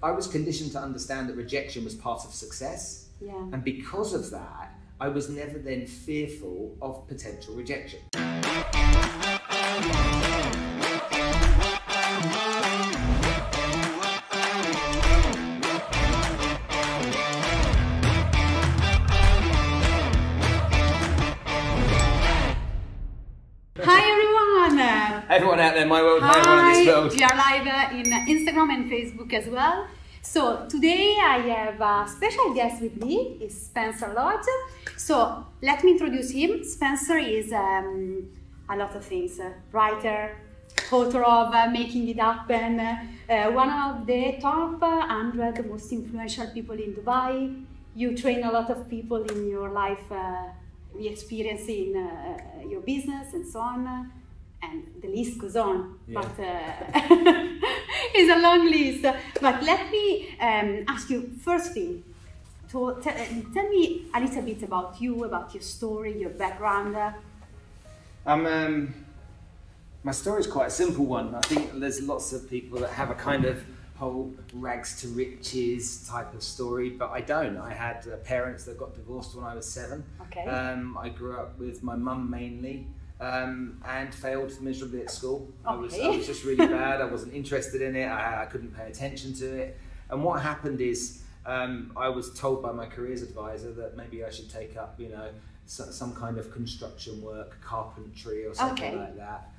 I was conditioned to understand that rejection was part of success. Yeah. And because of that, I was never then fearful of potential rejection. Hi everyone! Everyone out there in my world, hi everyone in this world. We are live in Instagram and Facebook as well. So today I have a special guest with me, is Spencer Lodge. So let me introduce him. Spencer is a lot of things, writer, author of Making It Happen, one of the top 100 most influential people in Dubai. You train a lot of people in your life, experience in your business and so on, and the list goes on. Yeah. But it's a long list. But let me ask you first thing to tell me a little bit about you, about your story, your background. My story is quite a simple one. I think there's lots of people that have a kind of whole rags to riches type of story, but I don't. I had parents that got divorced when I was 7. Okay. I grew up with my mum mainly, and failed miserably at school. Okay. I was just really bad. I wasn't interested in it. I couldn't pay attention to it. And what happened is I was told by my careers advisor that maybe I should take up, some kind of construction work, carpentry or something like that.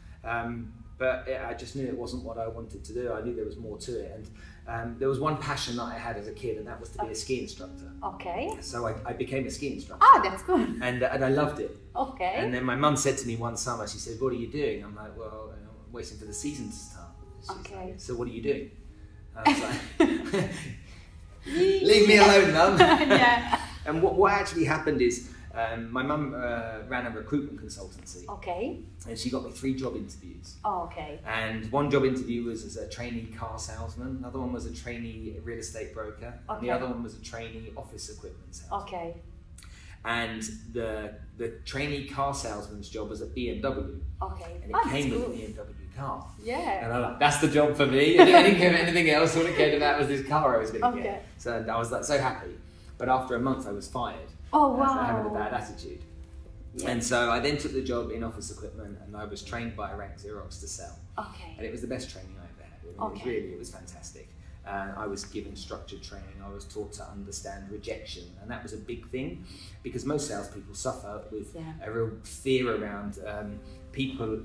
But I just knew it wasn't what I wanted to do. I knew there was more to it. And there was one passion that I had as a kid, and that was to be a ski instructor. Okay. So I became a ski instructor. Oh, that's good. And I loved it. Okay. And then my mum said to me one summer, she said, "What are you doing?" I'm like, "Well, I'm waiting for the season to start." She's Okay. like, "So what are you doing?" I was like, "Leave me alone, Mum." Yeah. And what actually happened is my mum ran a recruitment consultancy. Okay. And she got me 3 job interviews. Oh, okay. And one job interview was as a trainee car salesman, another one was a trainee real estate broker, and the other one was a trainee office equipment salesman. Okay. And the trainee car salesman's job was at BMW. Okay. And it came with a BMW car. Yeah. And I'm like, that's the job for me. I didn't care about anything else. All I cared about was this car I was going to Okay. get. So I was like, so happy. But after a month, I was fired. Oh, wow. For having a bad attitude. Yeah. And so I then took the job in office equipment, and I was trained by Rank Xerox to sell. Okay. And it was the best training I ever had. It was fantastic. I was given structured training. I was taught to understand rejection, and that was a big thing because most salespeople suffer with a real fear around people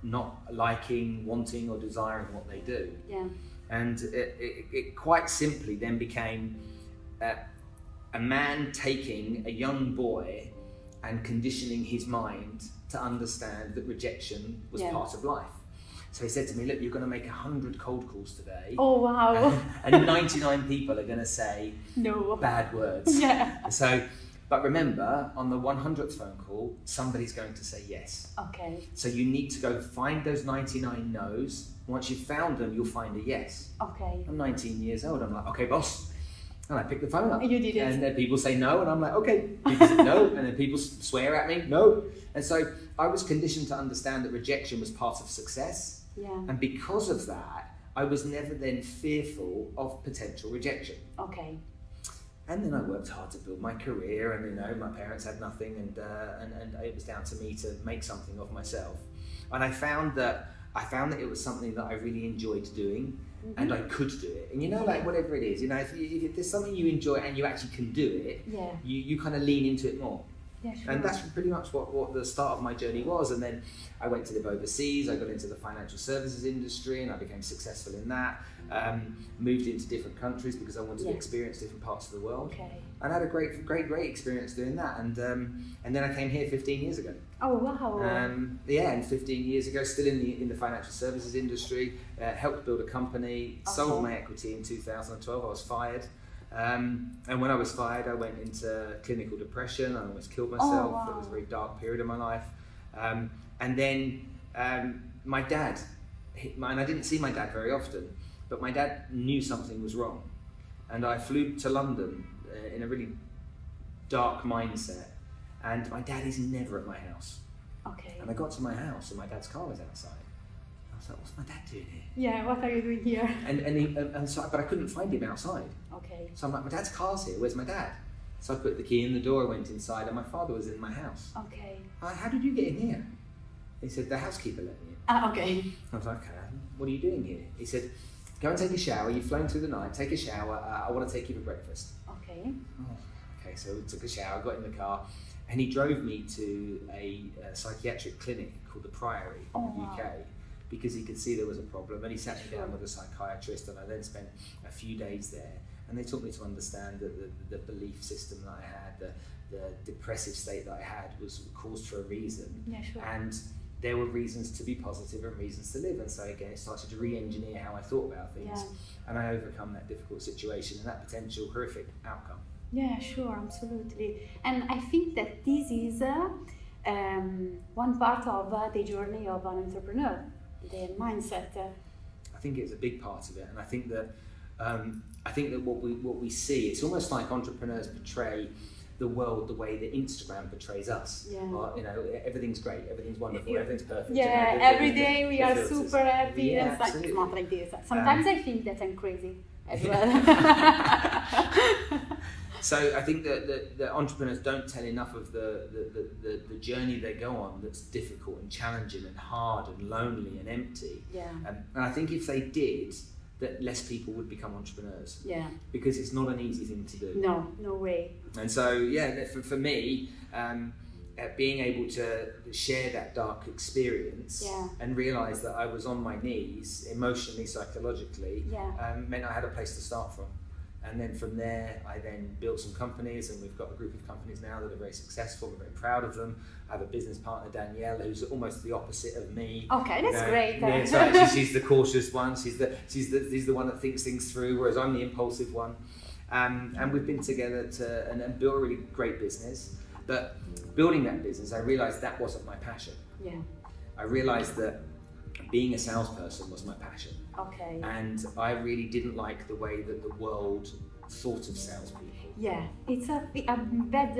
not liking, wanting, or desiring what they do. Yeah. And it quite simply then became a man taking a young boy and conditioning his mind to understand that rejection was part of life. So he said to me, "Look, you're going to make 100 cold calls today." Oh, wow. And 99 people are going to say No. bad words. Yeah. So, but remember, on the 100th phone call, somebody's going to say yes. Okay. So you need to go find those 99 no's. Once you've found them, you'll find a yes. Okay. I'm 19 years old. I'm like, "Okay, boss." And I pick the phone up. You did it. And then people say no, and I'm like, "Okay." People say no, and then people swear at me, no. And so I was conditioned to understand that rejection was part of success. Yeah. And because of that, I was never then fearful of potential rejection. Okay. And then I worked hard to build my career, and my parents had nothing, and it was down to me to make something of myself. And I found that it was something that I really enjoyed doing, and I could do it. And like whatever it is, if there's something you enjoy and you actually can do it, you kind of lean into it more. Yeah, sure. And that's pretty much what the start of my journey was. And then I went to live overseas. I got into the financial services industry, and I became successful in that. Moved into different countries because I wanted to experience different parts of the world. Okay. And I had a great experience doing that. And then I came here 15 years ago. Oh, wow. And 15 years ago, still in the financial services industry, helped build a company, sold my equity in 2012. I was fired. And when I was fired, I went into clinical depression. I almost killed myself. Oh, wow. It was a very dark period of my life. And then my dad, and I didn't see my dad very often, but my dad knew something was wrong. And I flew to London in a really dark mindset. And my dad is never at my house. Okay. And I got to my house, and my dad's car was outside. was like, what's my dad doing here? Yeah, what are you doing here? But I couldn't find him outside. Okay. So I'm like, my dad's car's here, where's my dad? So I put the key in the door, went inside, and my father was in my house. Okay. How did you get in here? He said, the housekeeper let me in. Okay. I was like, okay, what are you doing here? He said, go and take a shower, you've flown through the night, take a shower, I want to take you for breakfast. Okay. Oh, okay, so we took a shower, got in the car, and he drove me to a psychiatric clinic called the Priory in the UK, because he could see there was a problem, and he sat me down with a psychiatrist, and I then spent a few days there, and they taught me to understand that the belief system that I had, the depressive state that I had was caused for a reason. Yeah, sure. And there were reasons to be positive and reasons to live, and so again it started to re-engineer how I thought about things, and I overcome that difficult situation and that potential horrific outcome. Yeah, sure, absolutely. And I think that this is one part of the journey of an entrepreneur, the mindset. I think it's a big part of it, and I think that what we see, it's almost like entrepreneurs portray the world the way that Instagram portrays us. Yeah. Or, everything's great, everything's wonderful, everything's perfect. Yeah, every day we are filters. super happy. Yeah, and it's not like this. Sometimes I think that I'm crazy as well. So I think that the entrepreneurs don't tell enough of the journey they go on that's difficult and challenging and hard and lonely and empty. Yeah. And I think if they did, that less people would become entrepreneurs. Yeah. Because it's not an easy thing to do. No way. And so, yeah, for me, being able to share that dark experience and realise that I was on my knees, emotionally, psychologically, meant I had a place to start from. And then from there, I then built some companies, and we've got a group of companies now that are very successful. We're very proud of them. I have a business partner, Danielle, who's almost the opposite of me. Okay, that's great. Yeah, so actually she's the cautious one. She's the one that thinks things through, whereas I'm the impulsive one. And we've been together and built a really great business. But building that business, I realised that wasn't my passion. Yeah. I realised that being a salesperson was my passion. Okay. And I really didn't like the way that the world thought of salespeople. Yeah, it's a bad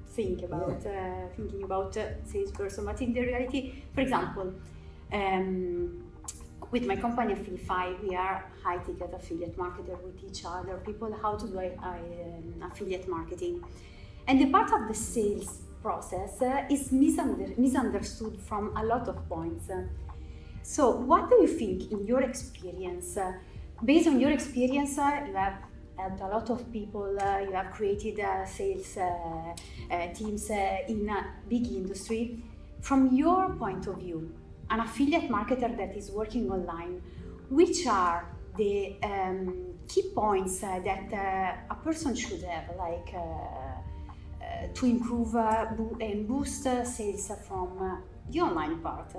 thing about thinking about salesperson. But in the reality, for example, with my company Affilify, we are high-ticket affiliate marketer with each other. People how to do affiliate marketing, and the part of the sales process is misunderstood from a lot of points. So what do you think, in your experience, based on your experience, you have helped a lot of people, you have created sales teams in a big industry. From your point of view, an affiliate marketer that is working online, which are the key points that a person should have, like to improve and boost sales from the online part?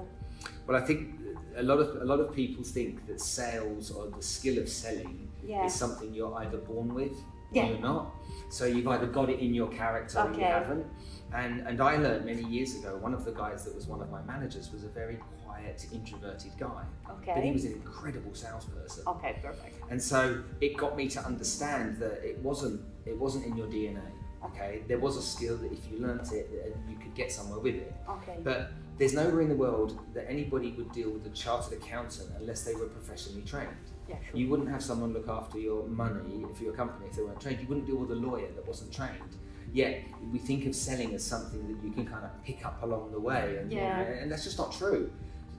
Well, I think a lot of people think that sales or the skill of selling is something you're either born with or you're not. So you've either got it in your character or you haven't. And I learned many years ago, one of the guys that was one of my managers was a very quiet, introverted guy. Okay. But he was an incredible salesperson. Okay, perfect. And so it got me to understand that it wasn't in your DNA. Okay, there was a skill that if you learnt it, you could get somewhere with it. Okay. But there's nowhere in the world that anybody would deal with a chartered accountant unless they were professionally trained. Yeah, sure. You wouldn't have someone look after your money for your company if they weren't trained. You wouldn't deal with a lawyer that wasn't trained. Yet we think of selling as something that you can kind of pick up along the way, and and that's just not true.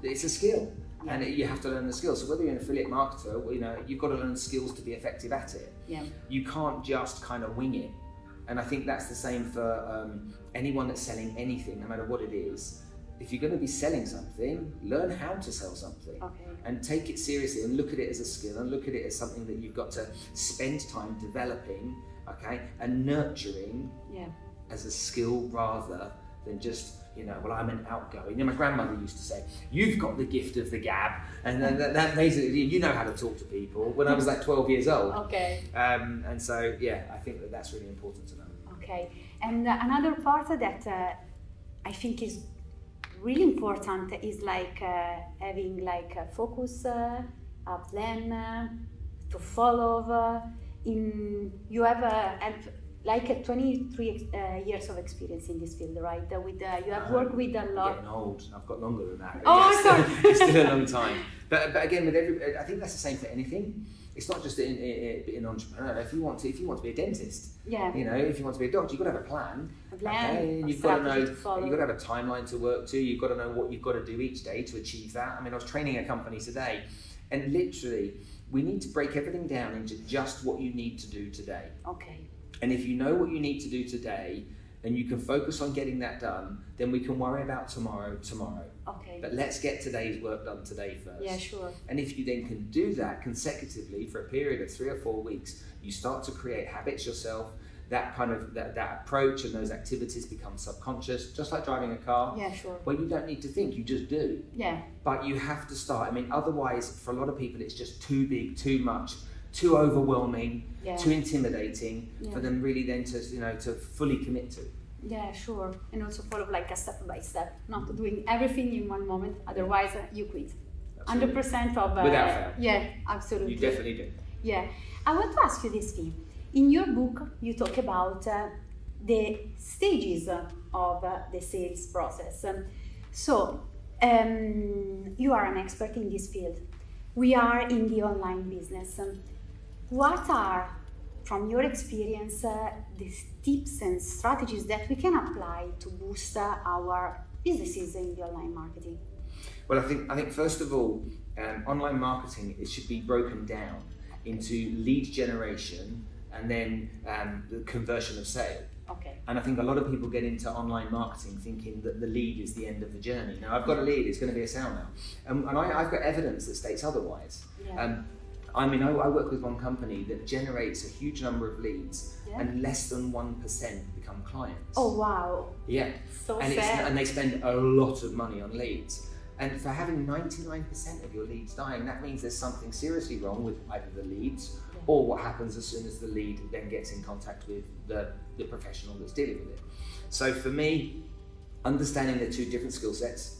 It's a skill, and you have to learn the skills. So whether you're an affiliate marketer, you've got to learn skills to be effective at it. Yeah. You can't just kind of wing it. And I think that's the same for anyone that's selling anything, no matter what it is. If you're going to be selling something, learn how to sell something, and take it seriously and look at it as a skill and look at it as something that you've got to spend time developing, and nurturing as a skill rather than just, well, I'm an outgoing. My grandmother used to say, you've got the gift of the gab, and then that basically, you know how to talk to people, when I was like 12 years old. Okay. And so, I think that's really important to know. Okay. And another part that I think is really important is like having like a focus, a plan to follow. You have like 23 years of experience in this field, right? You have worked with a lot. I'm getting old. I've got longer than that. Oh, sorry. It's still a long time. But again, I think that's the same for anything. It's not just in entrepreneur. If you want to be a dentist, yeah. You know, if you want to be a doctor, you've got to have a plan. A plan. Okay? And you've got to know. You've got to have a timeline to work to. You've got to know what you've got to do each day to achieve that. I mean, I was training a company today, and literally, we need to break everything down into just what you need to do today. Okay. And if you know what you need to do today, and you can focus on getting that done, then we can worry about tomorrow. Okay. But let's get today's work done today first. Yeah, sure. And if you then can do that consecutively for a period of 3 or 4 weeks, you start to create habits yourself. That kind of that approach and those activities become subconscious, just like driving a car. Yeah, sure. Where you don't need to think, you just do. Yeah. But you have to start. I mean, otherwise, for a lot of people, it's just too big, too much, too overwhelming, yeah. too intimidating for them really then to to fully commit to. Yeah, sure. And also follow like a step by step, not doing everything in one moment. Otherwise, you quit. 100% of without fail. Yeah, absolutely. You definitely do. Yeah, I want to ask you this thing. In your book, you talk about the stages of the sales process. So, you are an expert in this field. We are in the online business. What are, from your experience, the tips and strategies that we can apply to boost our businesses in the online marketing? Well, I think first of all, online marketing, it should be broken down into lead generation and then the conversion of sale. Okay. And I think a lot of people get into online marketing thinking that the lead is the end of the journey. Now, I've got a lead, it's going to be a sale now. And I've got evidence that states otherwise. Yeah. I mean, I work with one company that generates a huge number of leads and less than 1% become clients. Oh, wow. Yeah. So and sad. And they spend a lot of money on leads. And for having 99% of your leads dying, that means there's something seriously wrong with either the leads or what happens as soon as the lead then gets in contact with the professional that's dealing with it. So for me, understanding the two different skill sets,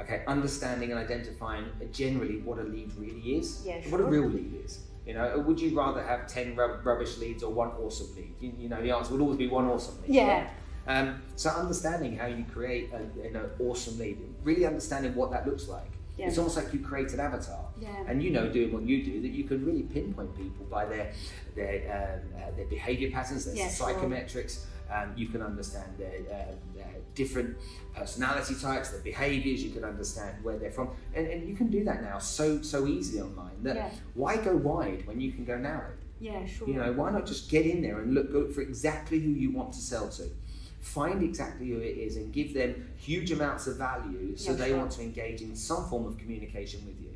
okay, understanding and identifying generally what a lead really is, what a real lead is. You know, would you rather have 10 rubbish leads or one awesome lead? You know, the answer would always be one awesome lead. Yeah. So understanding how you create an awesome lead, really understanding what that looks like. Yeah. It's almost like you create an avatar, and doing what you do, that you can really pinpoint people by their behaviour patterns, their psychometrics. You can understand their different personality types, their behaviours. You can understand where they're from, and you can do that now so easily online. That why go wide when you can go narrow? Yeah, sure. You know, why not just get in there and look for exactly who you want to sell to? Find exactly who it is and give them huge amounts of value so they want to engage in some form of communication with you.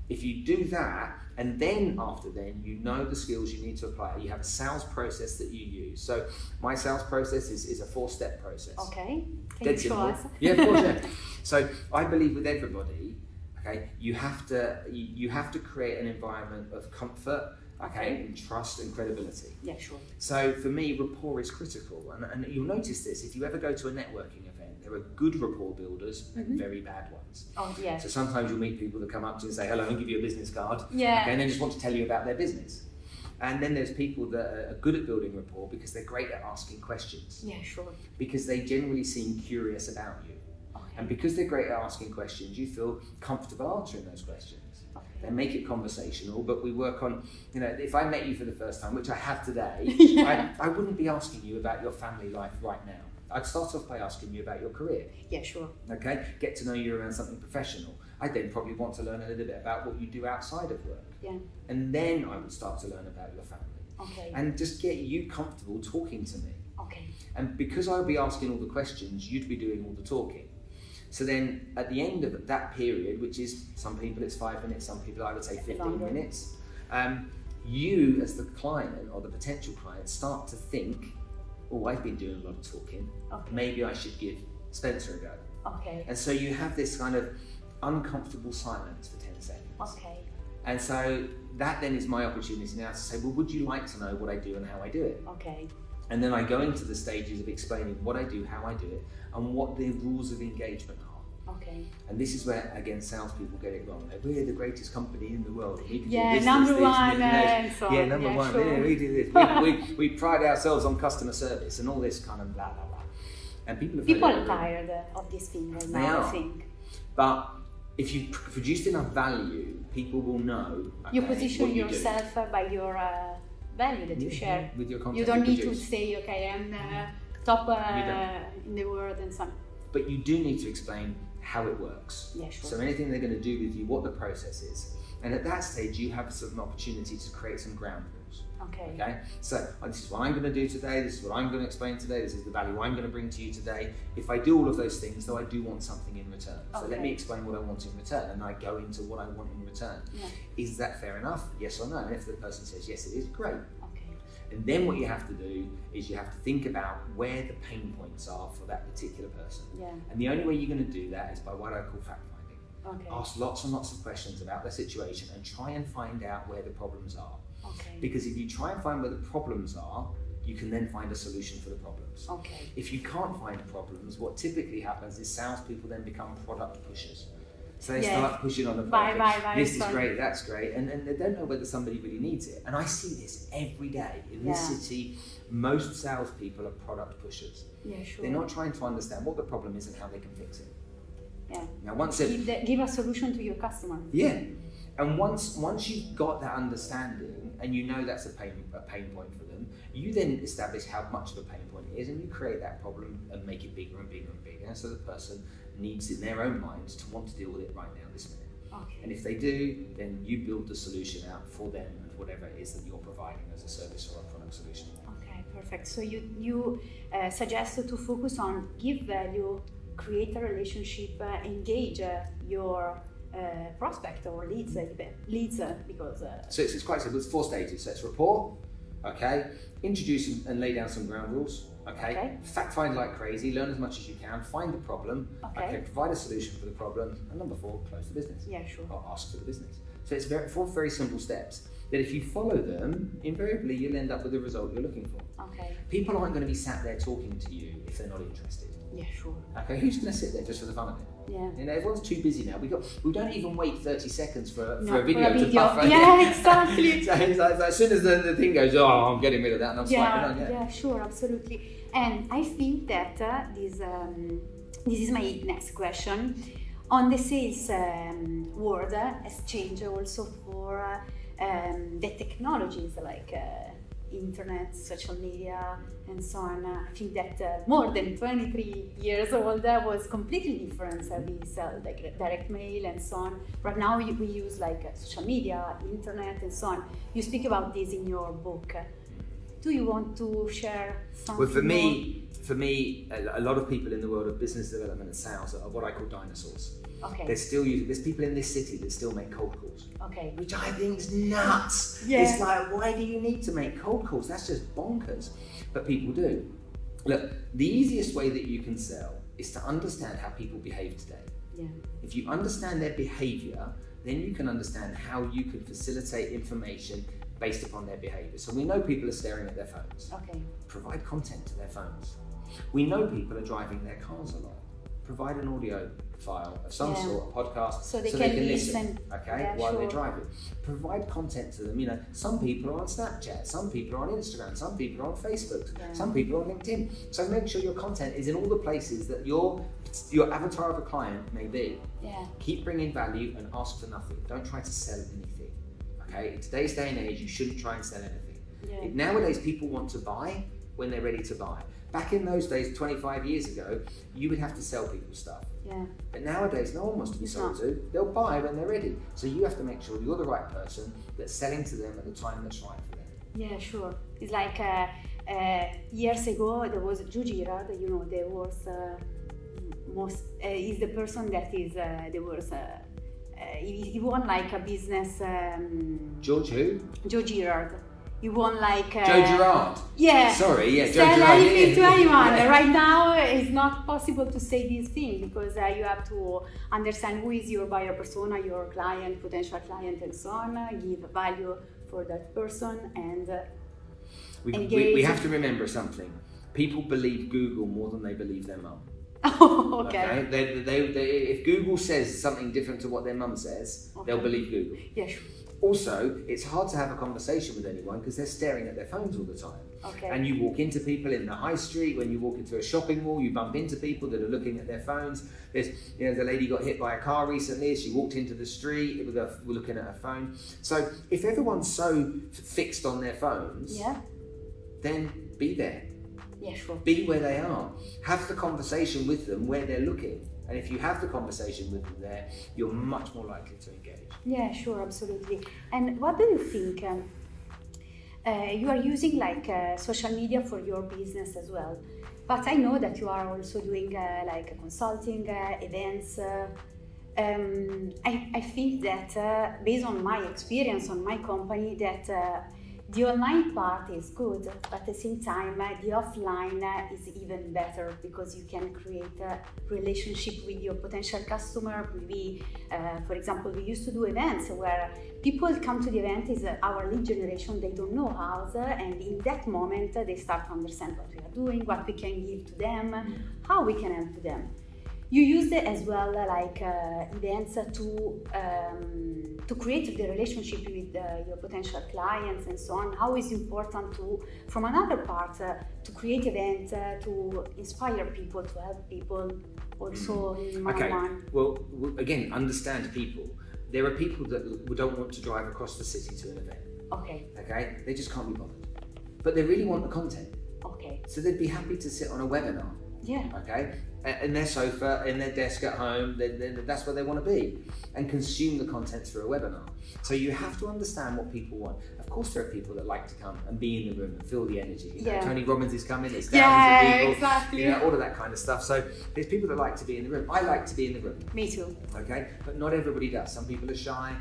If you do that, and then after then, you know the skills you need to apply. You have a sales process that you use. So my sales process is a 4-step process. Okay. Can you show us? Yeah, of course, yeah. So I believe with everybody, okay, you have to create an environment of comfort, okay, and trust and credibility. Yeah, sure. So for me, rapport is critical, and you'll notice this if you ever go to a networking event. There are good rapport builders and very bad ones. Oh, yeah. So sometimes you'll meet people that come up to you and say hello and give you a business card, yeah, and then just want to tell you about their business. And then there's people that are good at building rapport because they're great at asking questions. Yeah, sure. Because they generally seem curious about you. Okay. And because they're great at asking questions, you feel comfortable answering those questions. They make it conversational, but we work on, if I met you for the first time, which I have today, I wouldn't be asking you about your family life right now. I'd start off by asking you about your career. Yeah, sure. Okay, get to know you around something professional. I'd then probably want to learn a little bit about what you do outside of work. Yeah. And then I would start to learn about your family. Okay. And just get you comfortable talking to me. Okay. And because I would be asking all the questions, you'd be doing all the talking. So then at the end of that period, which is some people it's 5 minutes, some people I would say 15 minutes, you as the client or the potential client start to think, oh, I've been doing a lot of talking, maybe I should give Spencer a go. Okay. And so you have this kind of uncomfortable silence for 10 seconds. Okay. And so that then is my opportunity now to say, well, would you like to know what I do and how I do it? Okay. And then I go into the stages of explaining what I do, how I do it, and what the rules of engagement are. Okay. And this is where, again, salespeople get it wrong. Like, we're the greatest company in the world. We can do this, number this, one, and so yeah, number one. sure. Yeah, we do this. We pride ourselves on customer service and all this kind of blah blah blah. And people are tired of this thing right now, I think. But if you produced enough value, people will know. Okay, you position yourself by your value that you share. With your content. You don't need to say, okay, I'm top in the world and so on. But you do need to explain how it works. Yeah, sure. So anything they're going to do with you, what the process is. And at that stage, you have some opportunity to create some ground rules. Okay. So this is what I'm going to do today. This is what I'm going to explain today. This is the value I'm going to bring to you today. If I do all of those things, though, I do want something in return. So let me explain what I want in return, and I go into what I want in return. Yeah. Is that fair enough? Yes or no? And if the person says yes, it is, great. Okay. And then what you have to do is you have to think about where the pain points are for that particular person. Yeah. And the only way you're going to do that is by what I call fact finding. Okay. Ask lots and lots of questions about their situation and try and find out where the problems are. Okay. Because if you try and find where the problems are, you can then find a solution for the problems. Okay. If you can't find problems, what typically happens is salespeople then become product pushers. So they start pushing on the product. Bye, this is great, that's great, and they don't know whether somebody really needs it. And I see this every day in this city. Most salespeople are product pushers. Yeah, sure. They're not trying to understand what the problem is and how they can fix it. Yeah. Now, once give a solution to your customer. Yeah. And once you've got that understanding and you know that's a pain point for them, you then establish how much of a pain point it is, and you create that problem and make it bigger and bigger and bigger, so the person needs in their own minds to want to deal with it right now, this minute. Okay. And if they do, then you build the solution out for them and whatever it is that you're providing as a service or a product solution. Okay, perfect. So you suggest to focus on give value, create a relationship, engage your prospect or leads because so it's quite simple. It's 4 stages. So it's rapport, okay, introduce and lay down some ground rules, okay, fact find like crazy, learn as much as you can, find the problem, okay, provide a solution for the problem, and number 4, close the business. Yeah, sure. Or ask for the business. So it's 4 very simple steps that if you follow them, invariably you'll end up with the result you're looking for. Okay. People aren't going to be sat there talking to you if they're not interested. Yeah, sure. Okay, who's going to sit there just for the fun of it? Yeah. You know, everyone's too busy now. We don't even wait 30 seconds for a video to buffer. Yeah, exactly. So as soon as the thing goes, oh, I'm getting rid of that and I'm swiping on. Yeah, sure, absolutely. And I think that this is my next question. On the sales world has changed also for the technologies like internet, social media, and so on. I think that more than 23 years old was completely different. We sell like direct mail and so on. Right now we use like social media, internet, and so on. You speak about this in your book. Do you want to share something? Well, for me, a lot of people in the world of business development and sales are what I call dinosaurs. Okay. There's people in this city that still make cold calls. Okay. Which I think is nuts. Yeah. It's like, why do you need to make cold calls? That's just bonkers. But people do. Look, the easiest way that you can sell is to understand how people behave today. Yeah. If you understand their behavior, then you can understand how you can facilitate information based upon their behavior. So we know people are staring at their phones. Okay. Provide content to their phones. We know people are driving their cars a lot. Provide an audio file of some sort, a podcast, so they can listen. Okay, while they're driving. Provide content to them. You know, some people are on Snapchat, some people are on Instagram, some people are on Facebook, some people are on LinkedIn. So make sure your content is in all the places that your avatar of a client may be. Yeah. Keep bringing value and ask for nothing. Don't try to sell anything. Okay, in today's day and age, you shouldn't try and sell anything. Yeah. Nowadays, people want to buy when they're ready to buy. Back in those days, 25 years ago, you would have to sell people stuff. Yeah. But nowadays, no one wants to be sold to. They'll buy when they're ready. So you have to make sure you're the right person that's selling to them at the time that's right for them. Yeah, sure. It's like years ago, there was Joe Girard, you know, the world's is the person that is the worst. He won like a business. George who? Joe Girard. He won like Joe Girard. Yeah. Sorry, yeah. Joe Sell Girard. anything to anyone. Right now, it's not possible to say this thing because you have to understand who is your buyer persona, your client, potential client, and so on. Give value for that person and engage. We have to remember something. People believe Google more than they believe their mum. Oh, okay. If Google says something different to what their mum says, they'll believe Google. Yeah, sure. Also, it's hard to have a conversation with anyone because they're staring at their phones all the time. Okay. And you walk into people in the high street, when you walk into a shopping mall, you bump into people that are looking at their phones. There's, the lady got hit by a car recently. She walked into the street with looking at her phone. So if everyone's so fixed on their phones, then be there. Yeah, sure. Be where they are. Have the conversation with them where they're looking. And if you have the conversation with them there, you're much more likely to engage. Yeah, sure, absolutely. And what do you think? You are using like social media for your business as well. But I know that you are also doing like consulting, events. I think that based on my experience on my company, that the online part is good, but at the same time, the offline is even better because you can create a relationship with your potential customer. Maybe, for example, we used to do events where people come to the event, is our lead generation, they don't know us, and in that moment, they start to understand what we are doing, what we can give to them, how we can help them. You use it as well, like events to create the relationship with your potential clients and so on. How is important to, from another part, to create events to inspire people, to help people also in one-on-one. Well, again, understand people. There are people that don't want to drive across the city to an event. Okay. Okay, they just can't be bothered, but they really want the content. Okay. So they'd be happy to sit on a webinar. Yeah. Okay. In their sofa, in their desk at home, that's where they want to be, and consume the content through a webinar. So you have to understand what people want. Of course, there are people that like to come and be in the room and feel the energy. You know, Tony Robbins is coming, there's thousands of people, exactly. All of that kind of stuff. So there's people that like to be in the room. I like to be in the room. Me too. Okay, but not everybody does. Some people are shy.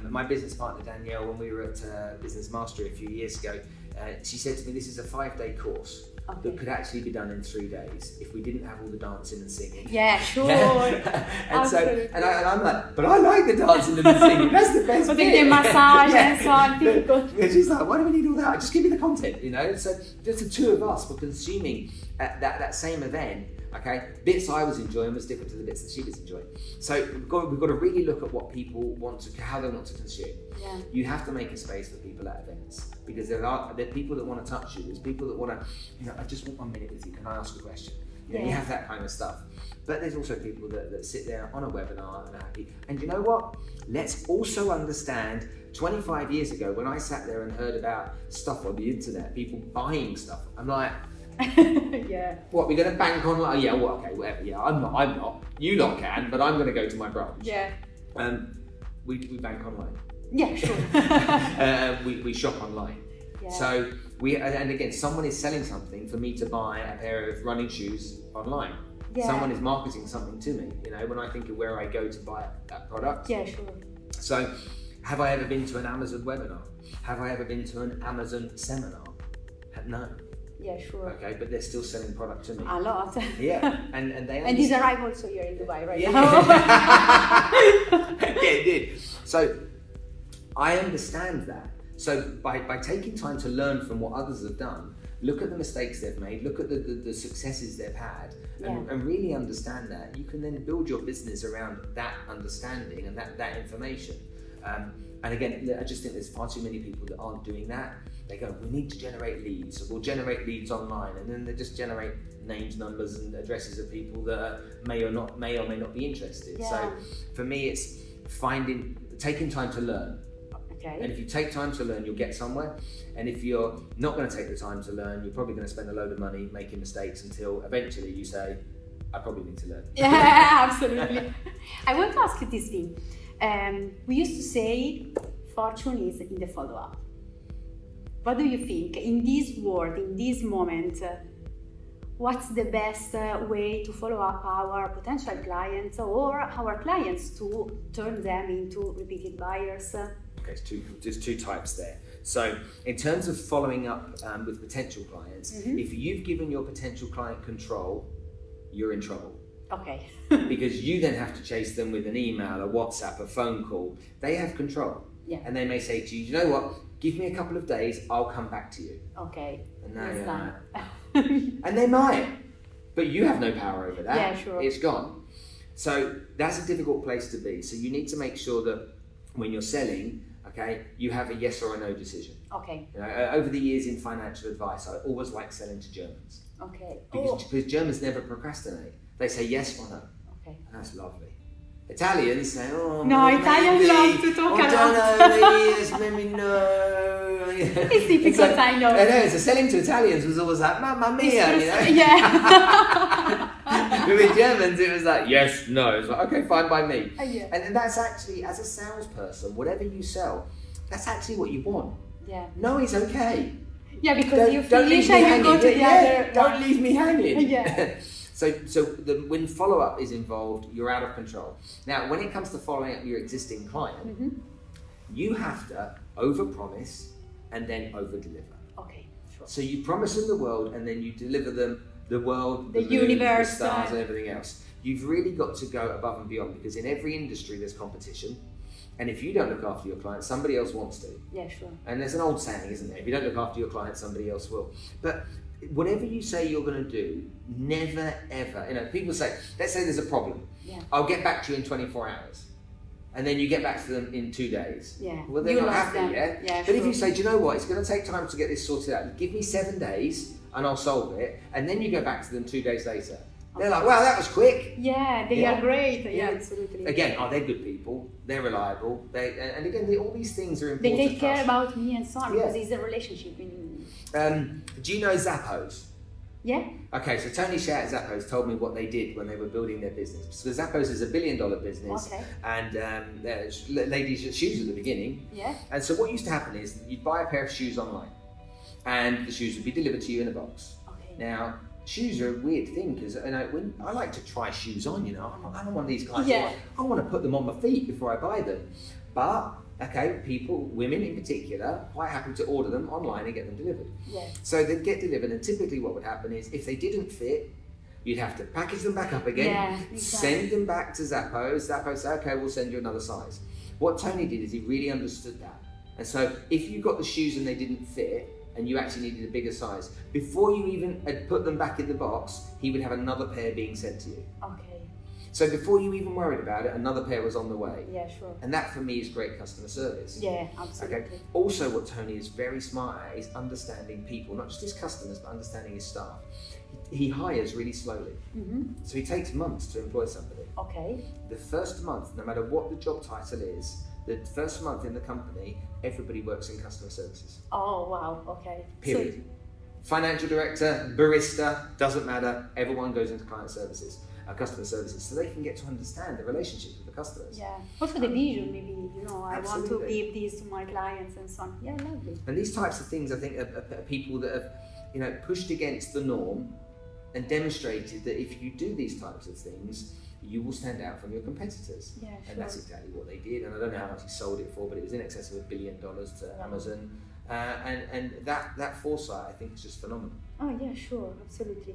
My business partner Danielle, when we were at Business Mastery a few years ago, she said to me, "This is a 5-day course." Okay. That could actually be done in 3 days if we didn't have all the dancing and singing. Yeah, sure. and I'm like, but I like the dancing and the singing. That's the best bit. The massage and so on. And she's like, why do we need all that? Just give me the content, So just the two of us were consuming that same event. Okay, bits I was enjoying was different to the bits that she was enjoying. So we've got to really look at what people want to, how they want to consume. Yeah. You have to make a space for people at events because there are people that want to touch you. There's people that want to, I just want 1 minute with you. Can I ask a question? You have that kind of stuff. But there's also people that sit there on a webinar and are happy. And you know what? Let's also understand 25 years ago when I sat there and heard about stuff on the internet, people buying stuff. I'm like, yeah. What, we're going to bank online? Yeah, well, okay, whatever. Yeah, I'm not. You lot can, but I'm going to go to my branch. Yeah. We bank online. Yeah, sure. We shop online. Yeah. So and again, someone is selling something for me to buy a pair of running shoes online. Yeah. Someone is marketing something to me, when I think of where I go to buy that product. Yeah, sure. So have I ever been to an Amazon webinar? Have I ever been to an Amazon seminar? No. Yeah, sure. Okay, but they're still selling product to me. A lot. Yeah, and they. And these arrive also here in Dubai right now. Yeah, it did. So I understand that. So by taking time to learn from what others have done, look at the mistakes they've made, look at the successes they've had, and really understand that, you can then build your business around that understanding and that information. And again, I just think there's far too many people that aren't doing that. They go, we need to generate leads, so we'll generate leads online, and then they just generate names, numbers, and addresses of people that may or may not be interested. Yeah. So for me, it's taking time to learn. Okay. And if you take time to learn, you'll get somewhere. And if you're not going to take the time to learn, you're probably going to spend a load of money making mistakes until eventually you say, I probably need to learn. Yeah, absolutely. I want to ask you this thing. We used to say, fortune is in the follow-up. What do you think? In this world, in this moment, what's the best way to follow up our potential clients or our clients to turn them into repeated buyers? Okay, there's two types there. So in terms of following up with potential clients, if you've given your potential client control, you're in trouble. Okay. Because you then have to chase them with an email, a WhatsApp, a phone call. They have control. Yeah. And they may say to you, you know what, give me a couple of days, I'll come back to you. Okay. And now you're like, and they might. but you have no power over that. Yeah, sure. It's gone. So that's a difficult place to be. So you need to make sure that when you're selling, okay, you have a yes or a no decision. Okay. You know, over the years in financial advice, I always like selling to Germans. Okay. Because Germans never procrastinate. They say yes or no. Okay. And that's lovely. Italians say, oh, no, maybe, Italians love to talk a lot. I don't know, maybe yes, maybe no. It's difficult, I know. I know, so selling to Italians was always like, mamma mia, you know? Yeah. But with Germans, it was like, yes, no. It's like, okay, fine by me. Yeah. And that's actually, as a salesperson, whatever you sell, that's actually what you want. Yeah. No is okay. Yeah, because you don't finish leave me and you go to hanging. the other. Don't leave me hanging. Yeah. So when follow-up is involved, you're out of control. Now, when it comes to following up your existing client, you have to overpromise and then overdeliver. Okay, sure. So you promise them the world and then you deliver them the world, the moon, universe, the stars, and everything else. You've really got to go above and beyond, because in every industry there's competition. And if you don't look after your client, somebody else wants to. Yeah, sure. And there's an old saying, isn't there? If you don't look after your client, somebody else will. But whatever you say you're going to do, never ever, you know, people say, let's say there's a problem. Yeah. I'll get back to you in 24 hours. And then you get back to them in 2 days. Yeah. Well, they're not happy, yeah? Yeah, but if you say, do you know what, it's going to take time to get this sorted out. Give me 7 days and I'll solve it. And then you go back to them 2 days later. They're like, wow, that was quick. Yeah, they are great. Yeah, absolutely. Again, are they good people? They're reliable. And again, all these things are important. They take care about me and so on, because it's a relationship. Do you know Zappos? Yeah. Okay, so Tony Shea at Zappos told me what they did when they were building their business. So Zappos is $1 billion business, and ladies' shoes at the beginning. Yeah. And so what used to happen is you'd buy a pair of shoes online, and the shoes would be delivered to you in a box. Okay. Now, shoes are a weird thing, because when I like to try shoes on, you know, I'm one of these guys. Yeah. I want to put them on my feet before I buy them, but. Okay, people, women in particular, quite happy to order them online and get them delivered. Yeah. So they'd get delivered, and typically what would happen is if they didn't fit, you'd have to package them back up again, send them back to Zappos. Zappos say, okay, we'll send you another size. What Tony did is he really understood that. And so if you got the shoes and they didn't fit, and you actually needed a bigger size, before you even had put them back in the box, he would have another pair being sent to you. Okay. So before you even worried about it, another pair was on the way. Yeah, sure. And that for me is great customer service. Yeah, absolutely. Okay. Also, what Tony is very smart at is understanding people, not just his customers, but understanding his staff. He hires really slowly. So he takes months to employ somebody. Okay. The first month, no matter what the job title is, the first month in the company, everybody works in customer services. Oh, wow. Okay. Period. So, financial director, barista, doesn't matter. Everyone goes into client services. Customer services, so they can get to understand the relationship with the customers. Yeah, also the vision, maybe, you know, I want to Absolutely. give this to my clients and so on. Yeah, lovely. And these types of things, I think, are people that have, you know, pushed against the norm and demonstrated that if you do these types of things, you will stand out from your competitors. Yeah, sure. And that's exactly what they did. And I don't know how much he sold it for, but it was in excess of $1 billion to Amazon. And that foresight, I think, is just phenomenal. Oh, yeah, sure, absolutely.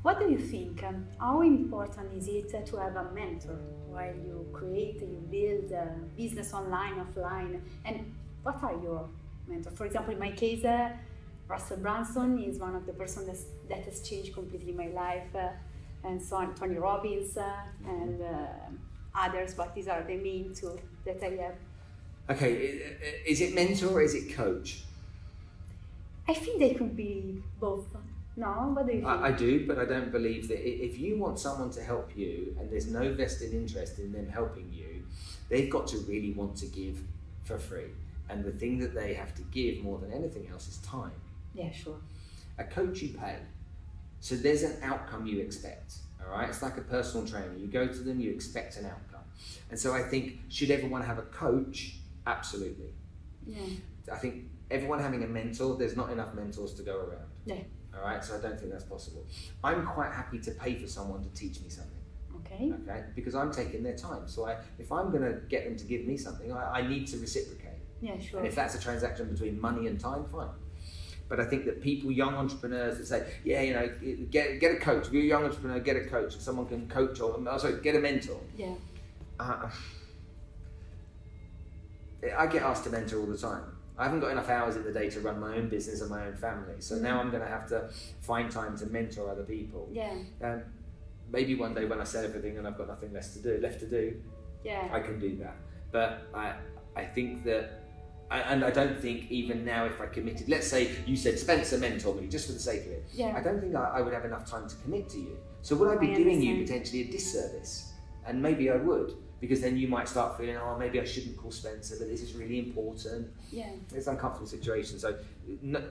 What do you think? How important is it to have a mentor while you create, you build a business online, offline? And what are your mentors? For example, in my case, Russell Brunson is one of the persons that has changed completely my life, and so on, Tony Robbins and others, but these are the main two that I have. Okay, is it mentor or is it coach? I think they could be both. No, what do you think? I do, but I don't believe that if you want someone to help you and there's no vested interest in them helping you, they've got to really want to give for free. And the thing that they have to give more than anything else is time. Yeah, sure. A coach you pay. So there's an outcome you expect, all right? It's like a personal trainer. You go to them, you expect an outcome. And so I think, should everyone have a coach? Absolutely. Yeah. I think everyone having a mentor, there's not enough mentors to go around. Yeah. All right, so I don't think that's possible. I'm quite happy to pay for someone to teach me something. Okay. Okay, because I'm taking their time. So if I'm going to get them to give me something, I need to reciprocate. Yeah, sure. And if that's a transaction between money and time, fine. But I think that people, young entrepreneurs that say, yeah, you know, get a coach. If you're a young entrepreneur, get a coach. If someone can coach, or also get a mentor. Yeah. I get asked to mentor all the time. I haven't got enough hours in the day to run my own business and my own family. So now I'm going to have to find time to mentor other people. Yeah. Maybe one day when I sell everything and I've got nothing left to do, yeah, I can do that. But I think that, and I don't think even now if I committed, let's say you said Spencer mentor me just for the sake of it, I don't think I would have enough time to commit to you. So would I be doing you potentially a disservice? And maybe I would, because then you might start feeling, oh, maybe I shouldn't call Spencer, but this is really important. Yeah. It's an uncomfortable situation. So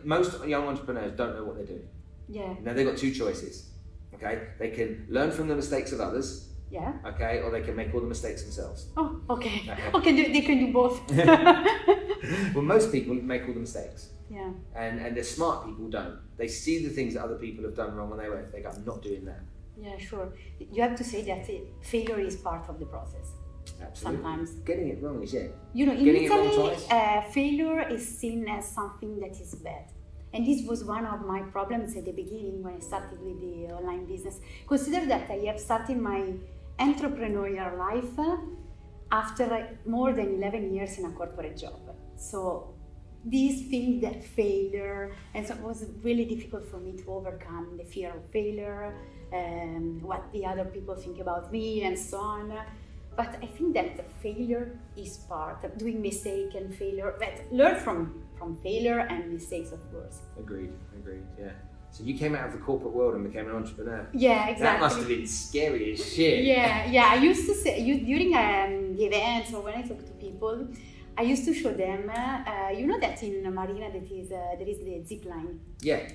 most young entrepreneurs don't know what they're doing. Yeah. Now they've got two choices. Okay, they can learn from the mistakes of others. Yeah. Okay, or they can make all the mistakes themselves. Oh, okay. Okay, they can do both. Well, most people make all the mistakes. Yeah. And the smart people don't. They see the things that other people have done wrong and they go, I'm not doing that. Yeah, sure. You have to say that failure is part of the process. Absolutely. Sometimes. Getting it wrong is in getting Italy, failure is seen as something that is bad. And this was one of my problems at the beginning when I started with the online business. Consider that I have started my entrepreneurial life after more than 11 years in a corporate job. So this thing that failure, and so it was really difficult for me to overcome the fear of failure, what the other people think about me and so on. But I think that failure is part of doing mistake and failure, but learn from failure and mistakes, of course. Agreed, yeah. So you came out of the corporate world and became an entrepreneur. Yeah, exactly. That must have been scary as shit. Yeah. I used to say, during the events or when I talk to people, I used to show them, you know that in Marina there is the zip line. Yeah.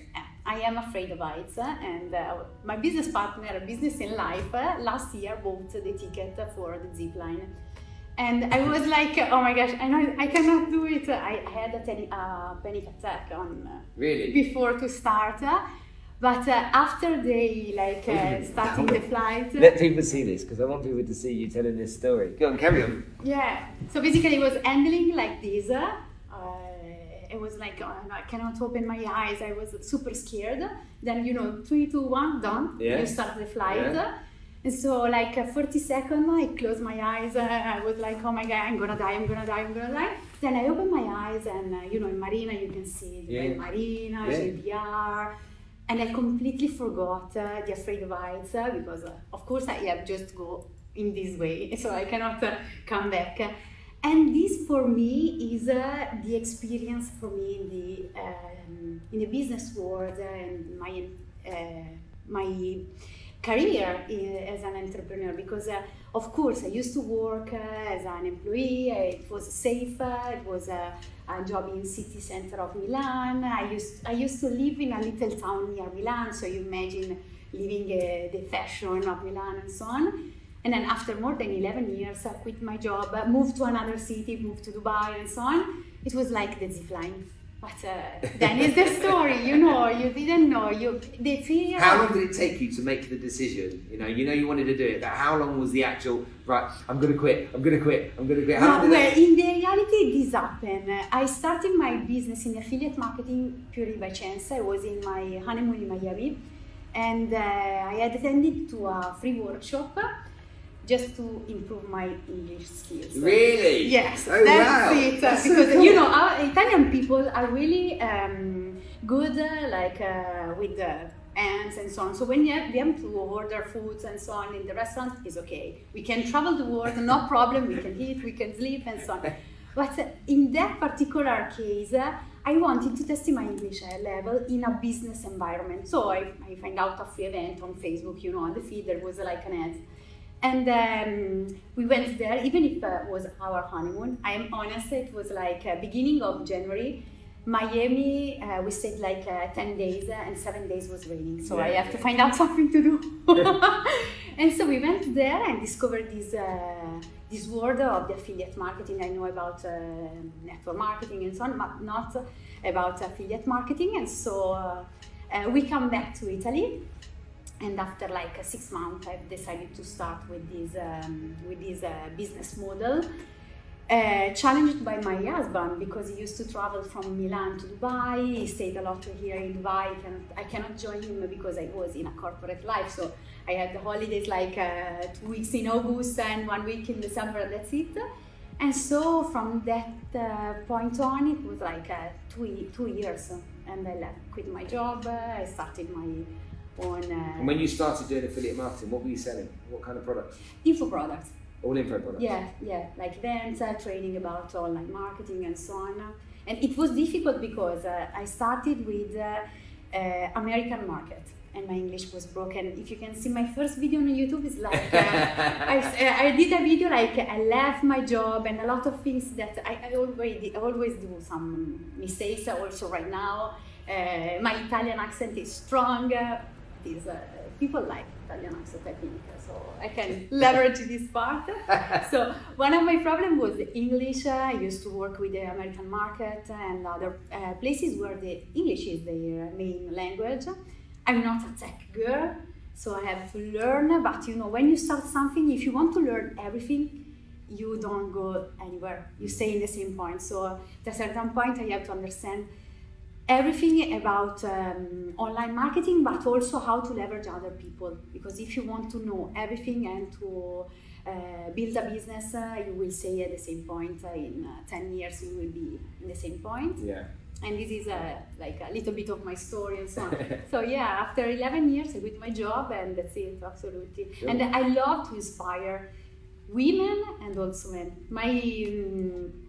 I am afraid of heights, and my business partner, Business in Life, last year bought the ticket for the zip line. And I was like, oh my gosh, I cannot do it. I had a panic attack really? Before to start. But after they starting the flight. Let people see this, because I want people to see you telling this story. Go on, carry on. Yeah. So basically, it was handling like this. It was like, oh, no, I cannot open my eyes. I was super scared. Then 3, 2, 1, done. Yeah. You start the flight. Yeah. And so 40 seconds, I closed my eyes. I was like, oh my God, I'm gonna die. Then I opened my eyes, and in Marina you can see the Marina, GDR. And I completely forgot the afraid of heights because, of course, I have just go in this way, so I cannot come back. And this, for me, is the experience for me in the business world and my career as an entrepreneur. Because, of course, I used to work as an employee. It was safe. It was a job in city center of Milan. I used to live in a little town near Milan. So you imagine living the fashion of Milan and so on. And then after more than 11 years, I quit my job, moved to another city, moved to Dubai and so on. It was like the zip line. But then is the story, you didn't know. The fear. How long did it take you to make the decision? You wanted to do it, but how long was the actual, right, I'm going to quit. In the reality, this happened. I started my business in affiliate marketing purely by chance. I was in my honeymoon in Miami, and I had attended to a free workshop just to improve my English skills. Really? Yes, oh, that's wow. it. That's because so cool. Our Italian people are really good, with the hands and so on. So when we have to order foods and so on in the restaurant, it's okay. We can travel the world, no problem. We can eat, we can sleep, and so on. But in that particular case, I wanted to test my English level in a business environment. So I find out a free event on Facebook. On the feed there was like an ad. And we went there, even if it was our honeymoon. I am honest, it was beginning of January. Miami, we stayed 10 days and 7 days was raining. So I have to find out something to do. And so we went there and discovered this world of the affiliate marketing. I know about network marketing and so on, but not about affiliate marketing. And so we come back to Italy. And after 6 months, I've decided to start with this business model, challenged by my husband because he used to travel from Milan to Dubai. He stayed a lot here in Dubai. I cannot join him because I was in a corporate life. So I had the holidays 2 weeks in August and 1 week in December, and that's it. And so from that point on, it was like 2 years, and I quit my job. I started my own. And when you started doing affiliate marketing, what were you selling? What kind of products? Info products. All info products? Yeah, like events, training about online marketing and so on. And it was difficult because I started with American market, and my English was broken. If you can see my first video on YouTube, it's like I did a video like I left my job and a lot of things that I always do some mistakes. Also right now, my Italian accent is strong. These people like Italian accent, I think, so I can leverage this part. So one of my problems was the English. I used to work with the American market and other places where the English is their main language. I'm not a tech girl, so I have to learn, but you know, when you start something, if you want to learn everything, you don't go anywhere, you stay in the same point. So at a certain point, I have to understand everything about online marketing, but also how to leverage other people, because if you want to know everything and to build a business, you will stay at the same point. In 10 years, you will be in the same point. Yeah. And this is like a little bit of my story and so on. So yeah, after 11 years I quit my job, and that's it, absolutely. Sure. And I love to inspire women and also men.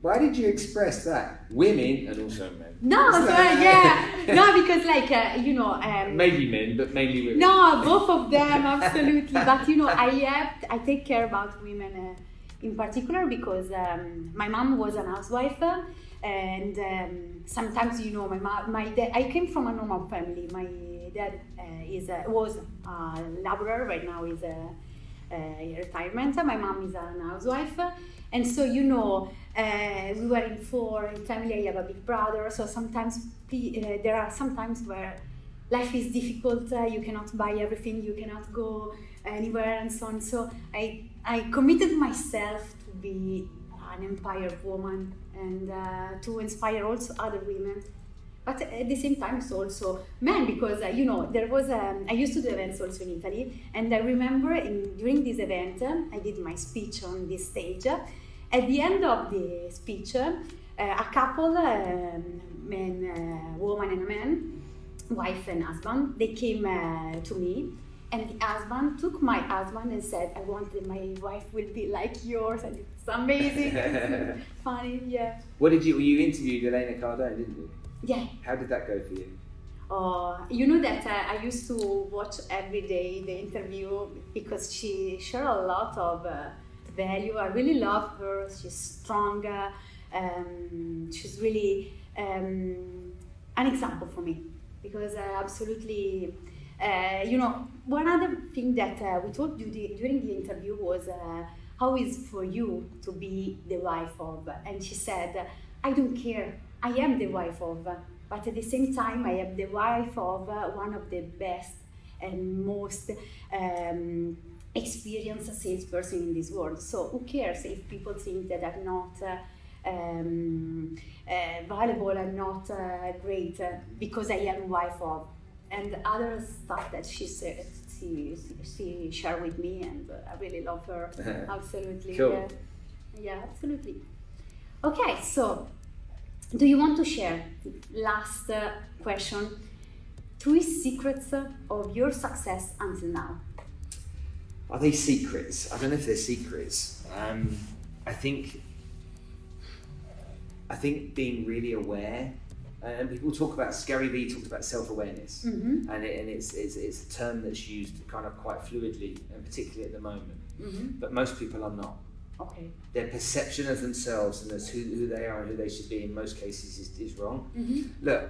Why did you express that? Women and also men. No, no, because like you know. Maybe men, but mainly women. No, both of them, absolutely. But you know, I take care about women in particular because my mom was an housewife. And sometimes, you know, my dad, I came from a normal family. My dad was a laborer, right now is in retirement. My mom is an housewife. And so, you know, we were in 4 in family. I have a big brother. So sometimes there are some times where life is difficult. You cannot buy everything. You cannot go anywhere and so on. So I committed myself to be an empowered woman and to inspire also other women, but at the same time so also men, because you know, there was I used to do events also in Italy, and I remember during this event I did my speech on this stage. At the end of the speech, a couple, woman and a man, wife and husband, they came to me. And the husband took my husband and said, I want that my wife will be like yours. And it's amazing. Funny, yeah. You interviewed Elena Cardone, didn't you? Yeah. How did that go for you? You know that I used to watch every day the interview because she shared a lot of value. I really love her. She's strong. She's really an example for me because absolutely... you know, one other thing that we told you during the interview was how is for you to be the wife of, and she said, I don't care, I am the wife of, but at the same time I am the wife of one of the best and most experienced salesperson in this world. So who cares if people think that I'm not valuable, I'm not great, because I am wife of. And other stuff that she said, she shared with me, and I really love her. Absolutely. Cool. Yeah, absolutely. Okay, so do you want to share, last question, 3 secrets of your success until now? Are they secrets? I don't know if they're secrets. I think being really aware. And people talk about, Gary Vee talks about self-awareness, and it's a term that's used kind of quite fluidly, and particularly at the moment. But most people are not. Okay. Their perception of themselves and as who they are and who they should be in most cases is wrong. Look,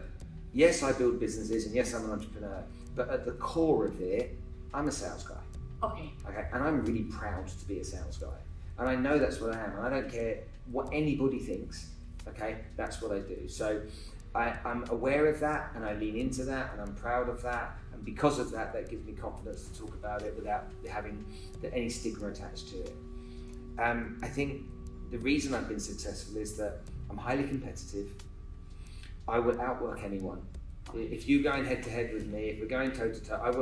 yes, I build businesses, and yes, I'm an entrepreneur, but at the core of it, I'm a sales guy. Okay. Okay, and I'm really proud to be a sales guy, and I know that's what I am, and I don't care what anybody thinks. Okay, that's what I do. So. I'm aware of that, and I lean into that, and I'm proud of that, and because of that, that gives me confidence to talk about it without having any stigma attached to it. I think the reason I've been successful is that I'm highly competitive. I will outwork anyone. If you going head to head with me, if we're going toe to toe, if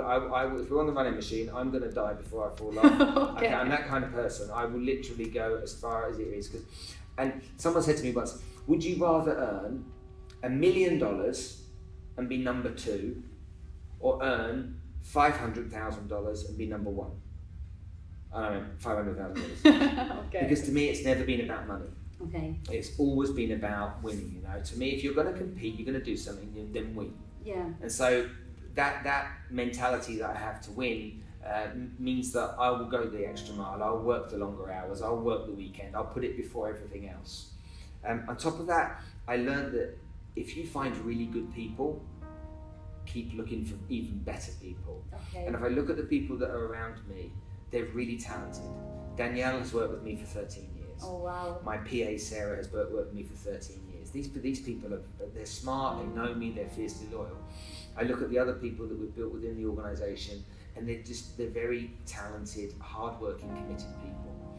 we're on the running machine, I'm going to die before I fall off. Okay. I'm that kind of person. I will literally go as far as it is, And someone said to me once, would you rather earn $1 million and be number 2, or earn $500,000 and be number 1? I don't know, $500,000. Okay. Because to me, it's never been about money. Okay. It's always been about winning, you know. To me, if you're going to compete, you're going to do something, then win. Yeah. And so that mentality that I have to win means that I will go the extra mile, I'll work the longer hours, I'll work the weekend, I'll put it before everything else. On top of that, I learned that if you find really good people, keep looking for even better people. Okay. And if I look at the people that are around me, they're really talented. Danielle has worked with me for 13 years. Oh wow. My PA Sarah has worked with me for 13 years. These people they're smart, they know me, they're fiercely loyal. I look at the other people that we've built within the organisation, and they're very talented, hard-working, committed people.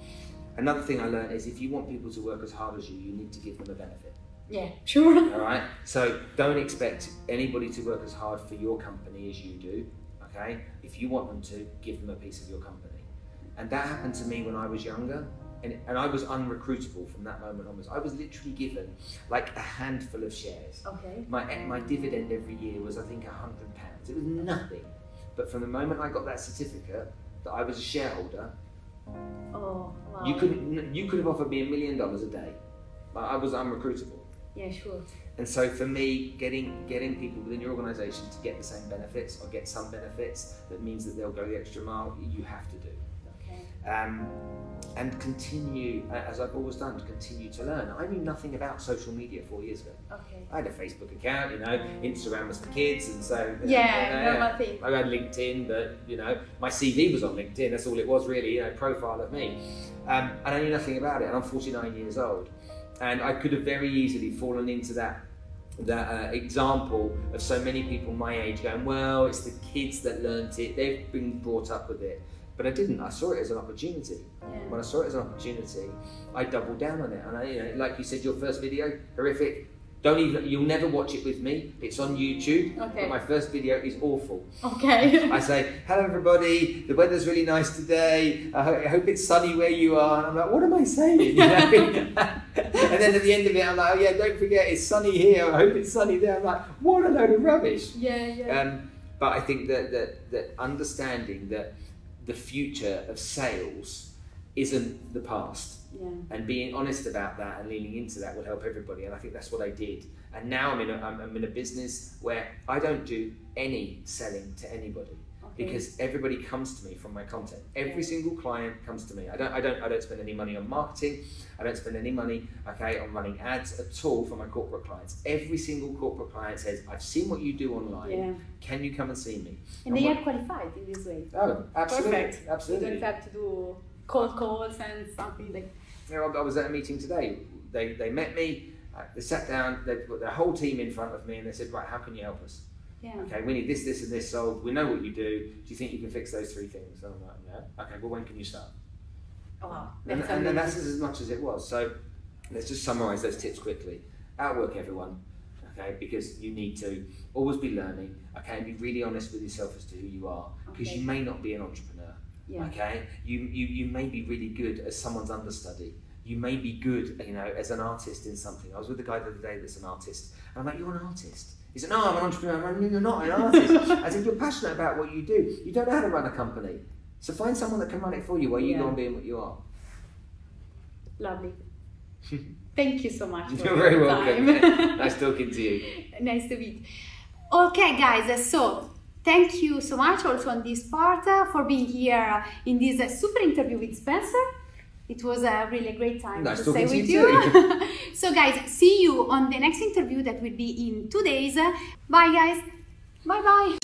Another thing I learned is if you want people to work as hard as you need to give them a benefit. Yeah, sure. All right. So don't expect anybody to work as hard for your company as you do. Okay. If you want them to, give them a piece of your company. And that happened to me when I was younger, and I was unrecruitable from that moment onwards. I was literally given like a handful of shares. Okay. My dividend every year was, I think, £100. It was nothing. But from the moment I got that certificate that I was a shareholder, oh wow. you could have offered me $1 million a day. I was unrecruitable. Yeah, sure. And so for me, getting people within your organisation to get the same benefits or get some benefits, that means that they'll go the extra mile, you have to do. Okay. And continue, as I've always done, to continue to learn. I knew nothing about social media 4 years ago. Okay. I had a Facebook account, you know, Instagram was for kids, and so normal thing. I had LinkedIn, but you know, my CV was on LinkedIn. That's all it was really, you know, profile of me. And I knew nothing about it. And I'm 49 years old, and I could have very easily fallen into that example of so many people my age going, well, it's the kids that learnt it. They've been brought up with it. But I didn't. I saw it as an opportunity. Yeah. When I saw it as an opportunity, I doubled down on it. And you know, like you said, your first video, horrific. You'll never watch it with me. It's on YouTube. Okay. But my first video is awful. Okay. I say, hello everybody, the weather's really nice today. I hope it's sunny where you are. And I'm like, what am I saying? You know? And then at the end of it, I'm like, oh yeah, don't forget it's sunny here. I hope it's sunny there. I'm like, what a load of rubbish. Yeah. But I think that understanding that the future of sales isn't the past. Yeah. And being honest about that and leaning into that will help everybody. And I think that's what I did. And now I'm in a business where I don't do any selling to anybody. Okay. Because everybody comes to me from my content. Every single client comes to me. I don't spend any money on marketing. I don't spend any money, okay, on running ads at all for my corporate clients. Every single corporate client says, I've seen what you do online. Yeah. Can you come and see me? And they are qualified in this way. Oh, absolutely. Perfect. Absolutely. You don't have to do cold calls and something like. You know, I was at a meeting today. They met me. They sat down. They put their whole team in front of me, and they said, "Right, how can you help us? Yeah. Okay, we need this, this, and this solved. We know what you do. Do you think you can fix those 3 things?" And I'm like, "Yeah." Okay, well, when can you start? Oh, wow. And that's as much as it was. So let's just summarise those tips quickly. Outwork everyone. Okay, because you need to always be learning. Okay, and be really honest with yourself as to who you are, because you may not be an entrepreneur. Yeah. Okay, you may be really good as someone's understudy. You may be good, you know, as an artist in something. I was with a guy the other day that's an artist, and I'm like, "You're an artist." He said, "No, I'm an entrepreneur." I'm like, "No, you're not an artist." I said, "You're passionate about what you do. You don't know how to run a company, so find someone that can run it for you while you go on being what you are." Lovely. Thank you so much. You're very welcome. Nice talking to you. Nice to meet. Okay, guys. So. Thank you so much also on this part for being here in this super interview with Spencer. It was a really great time to stay with you. So guys, see you on the next interview that will be in 2 days. Bye guys. Bye bye.